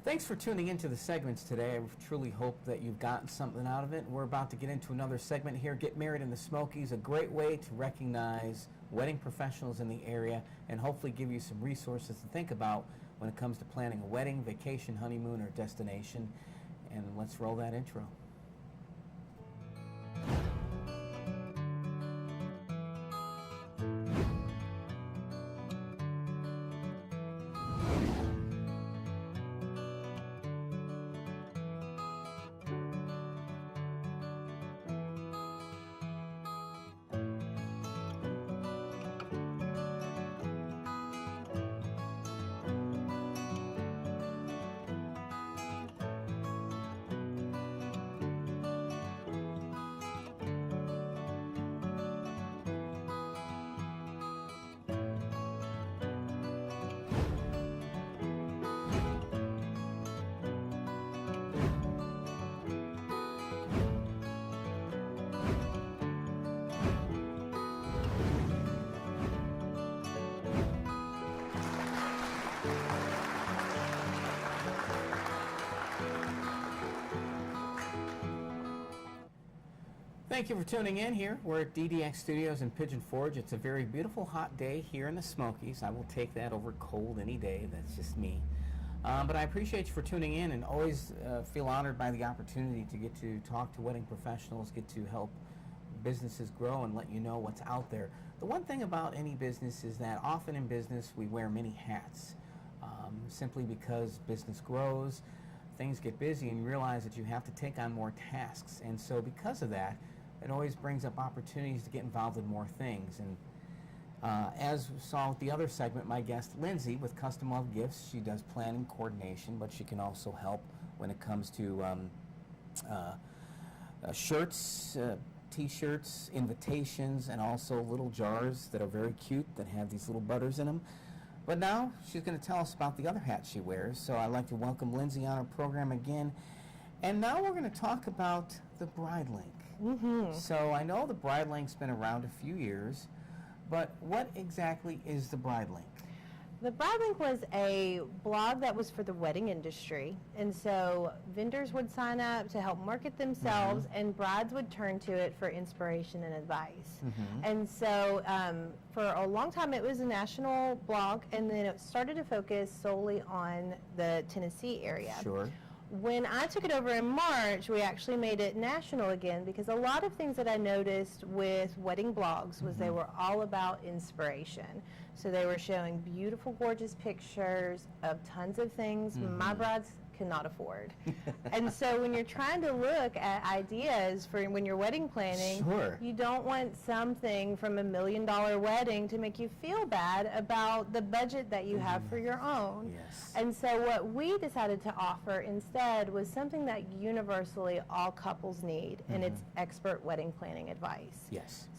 Thanks for tuning into the segments today. I truly hope that you've gotten something out of it. We're about to get into another segment here, Get Married in the Smokies, a great way to recognize wedding professionals in the area and hopefully give you some resources to think about when it comes to planning a wedding, vacation, honeymoon, or destination. And let's roll that intro. Thank you for tuning in here. We're at DDX Studios in Pigeon Forge. It's a very beautiful hot day here in the Smokies. I will take that over cold any day. That's just me. But I appreciate you for tuning in and always feel honored by the opportunity to get to talk to wedding professionals, get to help businesses grow and let you know what's out there. The one thing about any business is that often in business we wear many hats simply because business grows, things get busy, and you realize that you have to take on more tasks. And so because of that, it always brings up opportunities to get involved in more things. And as we saw with the other segment, my guest Lindsay with Custom Love Gifts, she does planning, coordination, but she can also help when it comes to shirts, t-shirts, invitations, and also little jars that are very cute that have these little butters in them. But now she's going to tell us about the other hat she wears. So I'd like to welcome Lindsay on our program again. And now we're going to talk about the Bride Link. So I know the Bride Link's been around a few years, but what exactly is the Bride Link? The Bride Link was a blog that was for the wedding industry, and so vendors would sign up to help market themselves, and brides would turn to it for inspiration and advice. And so for a long time it was a national blog, and then it started to focus solely on the Tennessee area. Sure. When I took it over in March, we actually made it national again, because a lot of things that I noticed with wedding blogs was they were all about inspiration. So they were showing beautiful, gorgeous pictures of tons of things my brides cannot afford. And so when you're trying to look at ideas for when you're wedding planning, you don't want something from $1 million wedding to make you feel bad about the budget that you have for your own. And so what we decided to offer instead was something that universally all couples need, and it's expert wedding planning advice.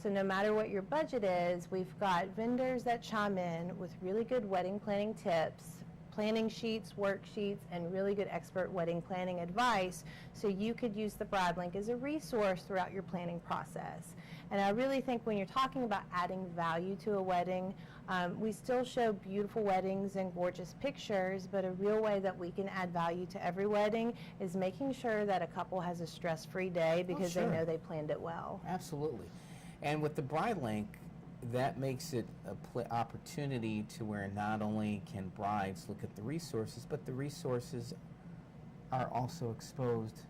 So no matter what your budget is, we've got vendors that chime in with really good wedding planning tips, planning sheets, worksheets, and really good expert wedding planning advice, so you could use the Bride Link as a resource throughout your planning process. And I really think when you're talking about adding value to a wedding, we still show beautiful weddings and gorgeous pictures, but a real way that we can add value to every wedding is making sure that a couple has a stress-free day because they know they planned it well. Absolutely. And with the Bride Link, that makes it an opportunity to where not only can brides look at the resources, but the resources are also exposed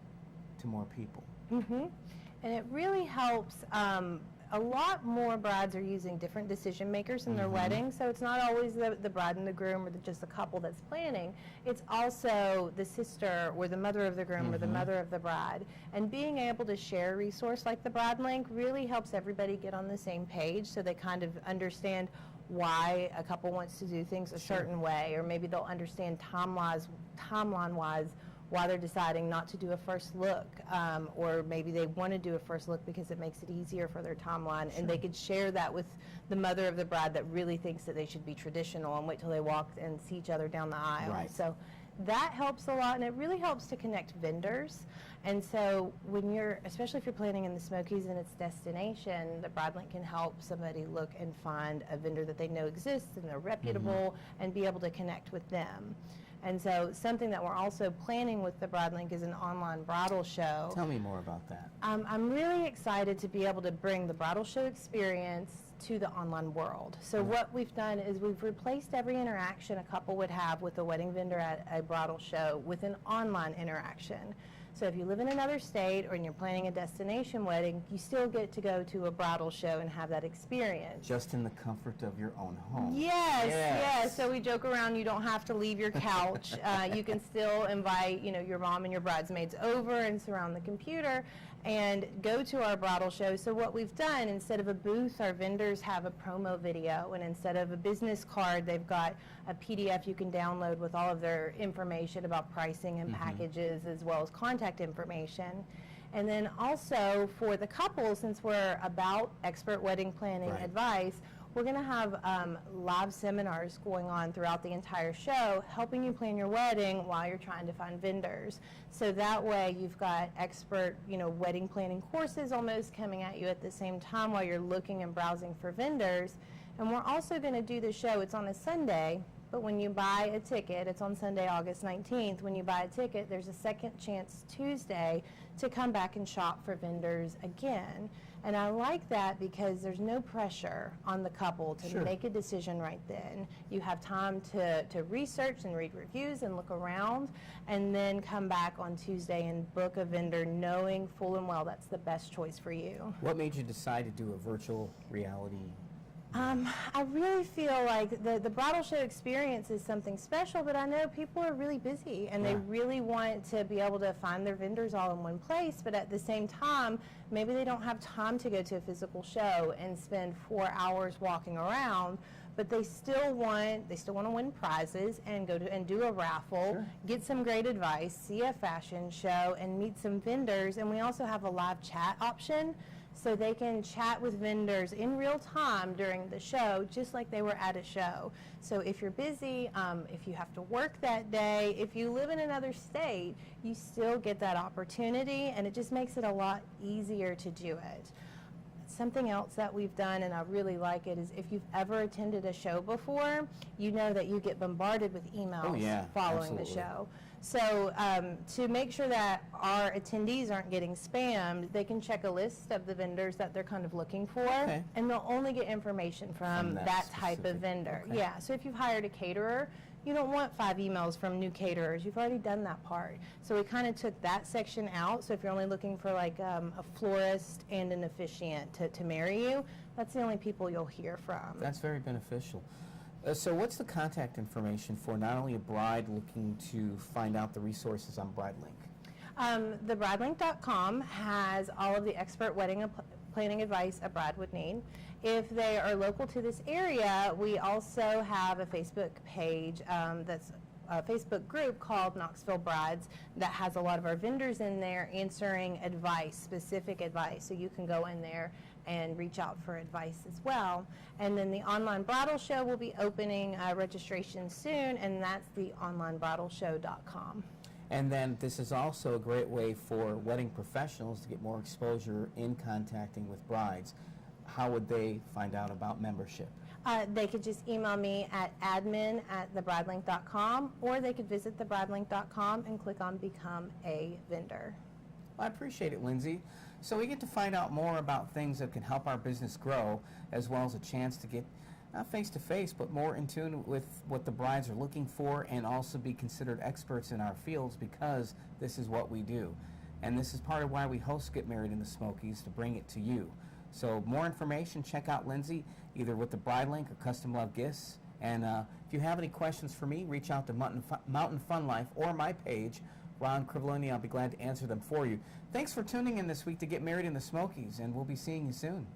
to more people. And it really helps. A lot more brides are using different decision makers in their wedding, so it's not always the bride and the groom or just the couple that's planning. It's also the sister or the mother of the groom or the mother of the bride. And being able to share a resource like the Bride Link really helps everybody get on the same page, so they kind of understand why a couple wants to do things a certain way, or maybe they'll understand timeline-wise why they're deciding not to do a first look, or maybe they want to do a first look because it makes it easier for their timeline, and they could share that with the mother of the bride that really thinks that they should be traditional and wait till they walk and see each other down the aisle. So that helps a lot, and it really helps to connect vendors. And so when you're, especially if you're planning in the Smokies and its destination, the Bride Link can help somebody look and find a vendor that they know exists and they're reputable and be able to connect with them. And so something that we're also planning with the BrideLink is an online bridal show. Tell me more about that. I'm really excited to be able to bring the bridal show experience to the online world. So what we've done is we've replaced every interaction a couple would have with a wedding vendor at a bridal show with an online interaction. So if you live in another state or you're planning a destination wedding, you still get to go to a bridal show and have that experience. Just in the comfort of your own home. Yes. So we joke around, you don't have to leave your couch. You can still invite, your mom and your bridesmaids over and surround the computer and go to our bridal show. So what we've done, instead of a booth, our vendors have a promo video, and instead of a business card, they've got a PDF you can download with all of their information about pricing and packages, as well as contact information. And then also for the couple, since we're about expert wedding planning advice, we're going to have live seminars going on throughout the entire show, helping you plan your wedding while you're trying to find vendors. So that way you've got expert, wedding planning courses almost coming at you at the same time while you're looking and browsing for vendors. And we're also going to do the show, it's on a Sunday, but when you buy a ticket, it's on Sunday, August 19th, when you buy a ticket, there's a second chance Tuesday to come back and shop for vendors again. And I like that because there's no pressure on the couple to make a decision right then. You have time to research and read reviews and look around, and then come back on Tuesday and book a vendor knowing full and well that's the best choice for you. What made you decide to do a virtual reality? I really feel like the bridal show experience is something special, but I know people are really busy and they really want to be able to find their vendors all in one place, but at the same time, maybe they don't have time to go to a physical show and spend 4 hours walking around, but they still want to win prizes and go to and do a raffle, get some great advice, see a fashion show, and meet some vendors. And we also have a live chat option, so they can chat with vendors in real time during the show, just like they were at a show. So if you're busy, if you have to work that day, if you live in another state, you still get that opportunity, and it just makes it a lot easier to do it. Something else that we've done, and I really like it, is if you've ever attended a show before, you know that you get bombarded with emails following the show. So to make sure that our attendees aren't getting spammed, they can check a list of the vendors that they're kind of looking for, and they'll only get information from that type of vendor. Yeah, so if you've hired a caterer, you don't want 5 emails from new caterers. You've already done that part. So we kind of took that section out. So if you're only looking for like a florist and an officiant to marry you, that's the only people you'll hear from. That's very beneficial. So what's the contact information for not only a bride looking to find out the resources on BrideLink? The BrideLink.com has all of the expert wedding planning advice a bride would need. If they are local to this area, we also have a Facebook page that's a Facebook group called Knoxville Brides that has a lot of our vendors in there answering advice, specific advice. So you can go in there and reach out for advice as well. And then the online bridal show will be opening registration soon, and that's the onlinebridalshow.com. And then this is also a great way for wedding professionals to get more exposure in contacting with brides. How would they find out about membership? They could just email me at admin@thebridelink.com, or they could visit thebridelink.com and click on Become a Vendor. Well, I appreciate it, Lindsay. So we get to find out more about things that can help our business grow, as well as a chance to get, not face-to-face, but more in tune with what the brides are looking for, and also be considered experts in our fields, because this is what we do. And this is part of why we host Get Married in the Smokies, to bring it to you. So more information, check out Lindsay, either with the BrideLink or Custom Love Gifts. And if you have any questions for me, reach out to Mountain Fun Life or my page, Ron Crivoloni. I'll be glad to answer them for you. Thanks for tuning in this week to Get Married in the Smokies, and we'll be seeing you soon.